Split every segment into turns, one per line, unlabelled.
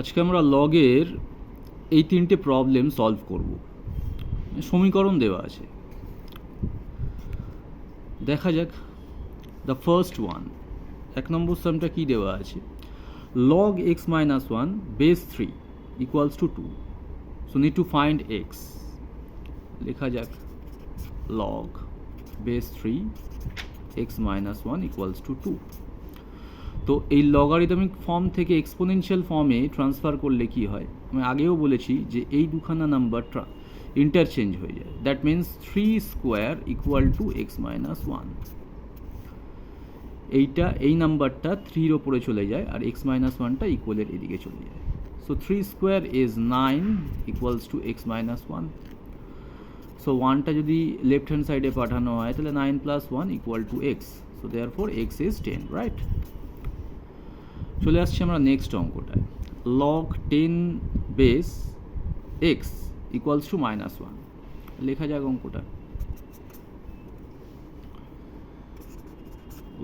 আজকে আমরা লগের এই তিনটে প্রবলেম সলভ করব। সমীকরণ দেওয়া আছে, দেখা যাক। দ্য ফার্স্ট ওয়ান, 1 নম্বর সামটা কি দেওয়া আছে? log x minus 1 base 3 equals to 2. So need to find x. লেখা যাক log base 3 x minus 1 equals to 2. তো এই লগারিদমিক ফর্ম থেকে এক্সপোনেনশিয়াল ফর্মে ট্রান্সফার করলে কি হয়? আমি আগেও বলেছি যে এই দুখানা নাম্বার ইন্টারচেঞ্জ হয়ে যায়। That means 3 square equal to x minus 1। এই নাম্বারটা 3-র ওপরে চলে যায় আর এক্স মাইনাস 1টা ইকুয়ালের এদিকে চলে যায়। So 3 square is 9 equals to x minus 1। So 1টা যদি লেফট হ্যান্ড সাইডে পাঠানো হয় তাহলে 9 plus 1 equal to x. So therefore x is 10, right? চলে আসছি আমরা নেক্সট অঙ্কটায়। log 10 base x equals to minus 1। লেখা যাক অঙ্কটা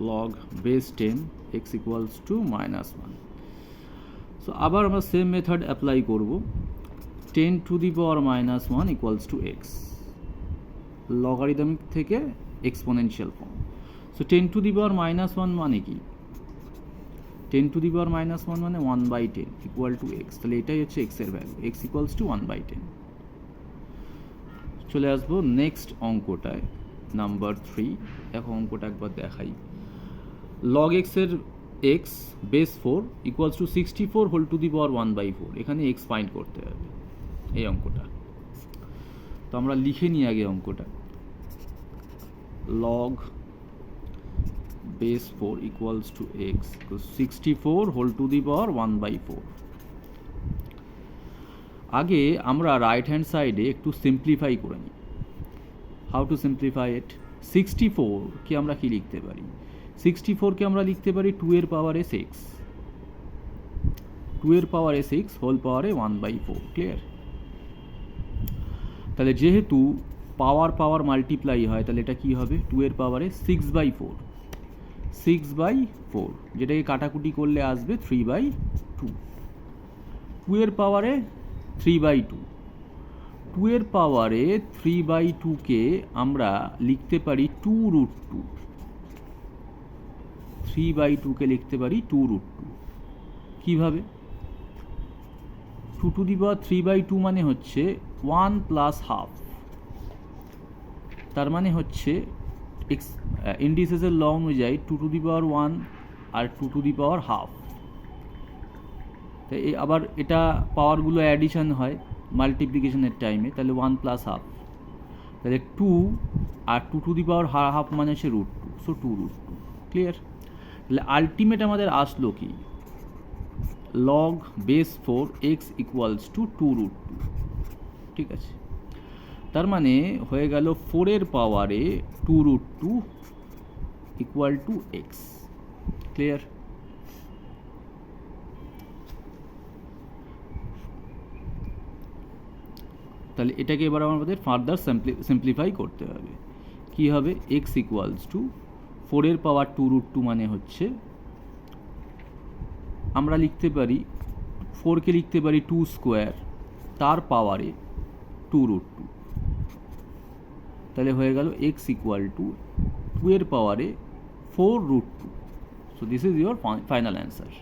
log base 10 x equals to minus 1. So আবার আমরা সেম মেথড অ্যাপ্লাই করব। 10 to the power minus 1 equals to x, logarithmic থেকে exponential form. So 10 to the power minus 1 মানে কি? 10 to the power minus 1 মানে 1/10 ইকুয়াল টু এক্স। তাহলে এটাই হচ্ছে এক্সের ভ্যালু, এক্স ইকুয়ালস টু 1/10। চলে আসবো নেক্সট অঙ্কটায়, নাম্বার 3। এখন অঙ্কটা একবার দেখাই। log x এর x base 4 equals to 64 whole to the power 1/4। এখানে x ফাইন্ড করতে হবে এই অঙ্কটা। তো আমরা লিখে নিই আগে অঙ্কটা। log base 4 equals to x equals 64 whole to the power 1/4। আগে আমরা রাইট হ্যান্ড সাইডে একটু সিম্পলিফাই করে নিই। হাউ টু সিম্পলিফাই ইট? 64 কে আমরা কি লিখতে পারি? 64 কে আমরা লিখতে পারি 2 এর পাওয়ারে 6, 2 এর পাওয়ারে 6 হোল পাওয়ারে 1/4। ক্লিয়ার? তাহলে যেহেতু পাওয়ার মাল্টিপ্লাই হয় তাহলে এটা কি হবে? 2 এর পাওয়ারে 6/4, 6/4, যেটাকে কাটাকুটি করলে আসবে 3/2। 2 এর পাওয়ারে 3/2, 2 এর পাওয়ারে 3/2কে আমরা লিখতে পারি 2√2। 3/2কে লিখতে পারি 2√2। কিভাবে? 2 টু দি পাওয়ার 3/2 মানে হচ্ছে 1 প্লাস হাফ। তার মানে হচ্ছে ইন্ডিসেসের ল অনুযায়ী 2 টু দি পাওয়ার 1 আর 2 টু দি পাওয়ার হাফ। তাই আবার এটা পাওয়ারগুলো অ্যাডিশন হয় মাল্টিপ্লিকেশনের টাইমে, তাহলে 1 প্লাস হাফ। তাহলে 2 আর 2 টু দি পাওয়ার হাফ মানে হচ্ছে √2। সো 2√2। ক্লিয়ার? তাহলে আলটিমেট আমাদের আসলো কি? log base 4 x equals to 2√2। ঠিক আছে, তার মানে হয়ে গেল 4 এর পাওয়ারে 2√2 ইকুয়াল টু এক্স। ক্লিয়ার? তাহলে এটাকে এবার আমাদের ফার্দার সিম্পলিফাই করতে হবে। কি হবে? এক্স ইকুয়ালস টু 4 এর পাওয়ার 2√2 মানে হচ্ছে আমরা লিখতে পারি 4কে লিখতে পারি 2 স্কোয়ার তার পাওয়ারে 2√2। তাহলে হয়ে গেল এক্স ইকুয়াল টু 2 এর পাওয়ারে 4√2। So this is your final answer.